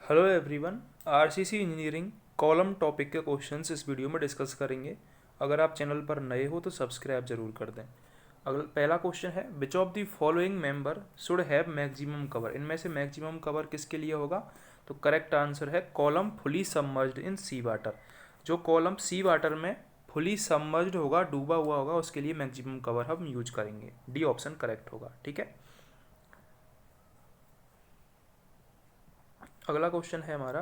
Hello everyone. RCC engineering column topic के questions इस video में डिस्कस करेंगे। अगर आप चैनल पर नए हो तो सब्सक्राइब जरूर कर दें। अगर पहला क्वेश्चन है, which of the following member should have maximum cover. इनमें से मैक्सिमम कवर किसके लिए होगा? तो करेक्ट आंसर है column fully submerged in sea water. जो कॉलम सी वाटर में फुली सबमर्ज्ड होगा, डूबा हुआ होगा, उसके लिए मैक्सिमम कवर हम यूज करेंगे। डी ऑप्शन करेक्ट होगा। ठीक है, अगला क्वेश्चन है हमारा,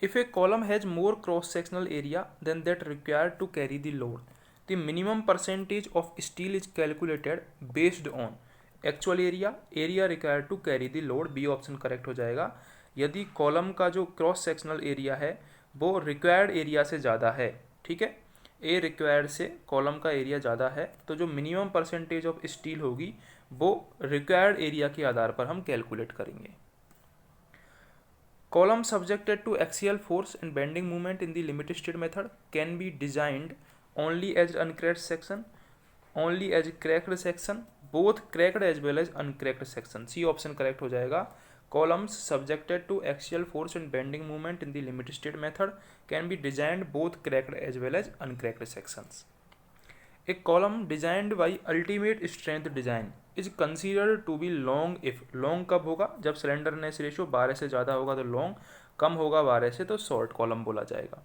if a column has more cross sectional area than that required to carry the load, the minimum percentage of steel is calculated based on actual area required to carry the load। B option correct हो जाएगा। यदि column का जो cross sectional area है वो required area से ज़्यादा है, ठीक है, ए रिक्वायर्ड से कॉलम का एरिया ज़्यादा है, तो जो मिनिमम परसेंटेज ऑफ स्टील होगी वो रिक्वायर्ड एरिया के आधार पर हम कैलकुलेट करेंगे। Column subjected to axial force and bending moment in the limit state method can be designed only as uncracked section, only as cracked section, both cracked as well as uncracked section। C option correct हो जाएगा। Columns subjected to axial force and bending moment in the limit state method can be designed both cracked as well as uncracked sections। A column designed by ultimate strength design is considered to be long if. Long कब होगा? जब slenderness ratio 12 से ज़्यादा होगा तो long, कम होगा 12 से तो शॉर्ट कॉलम बोला जाएगा।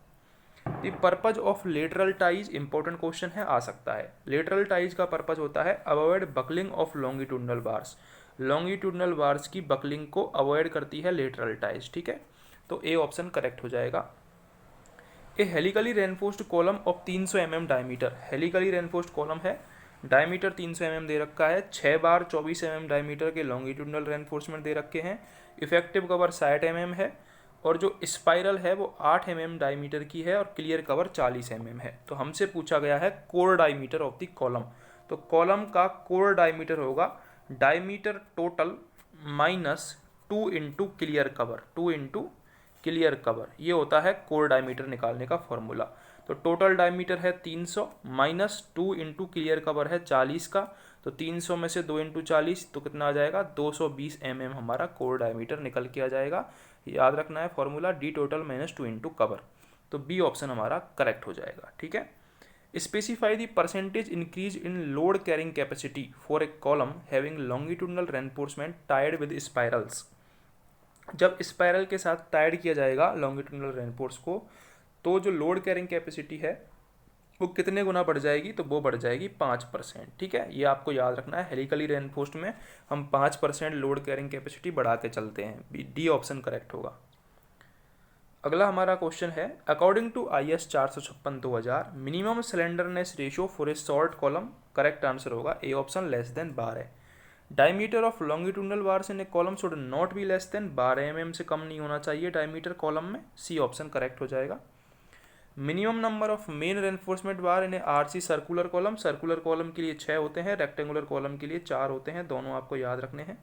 The purpose of lateral ties, important question है, आ सकता है। लेटरल टाइज का पर्पज होता है avoid buckling of longitudinal bars. Longitudinal bars की बकलिंग को अवॉइड करती है लेटरल टाइज। ठीक है, तो ए ऑप्शन करेक्ट हो जाएगा। A helically reinforced column of 300 mm diameter. Helically reinforced column है, डायमीटर 300 mm दे रखा है, 6 बार 24 mm डायमीटर के लॉन्गिट्यूडनल रेनफोर्समेंट दे रखे हैं। इफेक्टिव कवर 60 mm है और जो स्पाइरल है वो 8 mm डायमीटर की है और क्लियर कवर 40 mm है। तो हमसे पूछा गया है core diameter of the column. तो कॉलम का कोर डायमीटर होगा diameter total minus 2 into clear cover, 2 into clear cover, ये होता है कोर डायमीटर निकालने का फॉर्मूला। तो टोटल डायमीटर है 300 माइनस 2 इंटू क्लियर कवर है 40 का, तो 300 में से 2 इंटू 40 तो कितना आ जाएगा? 220 mm हमारा कोर डायमीटर निकल के आ जाएगा। याद रखना है formula D total minus 2 into cover. तो बी ऑप्शन हमारा करेक्ट हो जाएगा। ठीक है, specify the percentage increase in load carrying capacity for a column having longitudinal reinforcement tied with spirals. जब स्पाइरल के साथ टाइड किया जाएगा लॉन्गिट्यूडनल रेनफोर्स को, तो जो लोड कैरिंग कैपेसिटी है वो कितने गुना बढ़ जाएगी? तो वो बढ़ जाएगी 5%। ठीक है, ये आपको याद रखना है। हेलिकली रेनफोर्स्ड में हम 5% लोड कैरिंग कैपेसिटी बढ़ा के चलते हैं। डी ऑप्शन करेक्ट होगा। अगला हमारा क्वेश्चन है, according to IS 456/2000 minimum slenderness ratio for a short column. Correct answer होगा A option less than 12। Diameter of longitudinal bars in a column should not be less than 12 mm से कम नहीं होना चाहिए diameter column में। सी option correct हो जाएगा। Minimum number of main reinforcement bar in A RC circular column. Circular column के लिए 6 होते हैं, रेक्टेंगुलर कॉलम के लिए 4 होते हैं, दोनों आपको याद रखने हैं।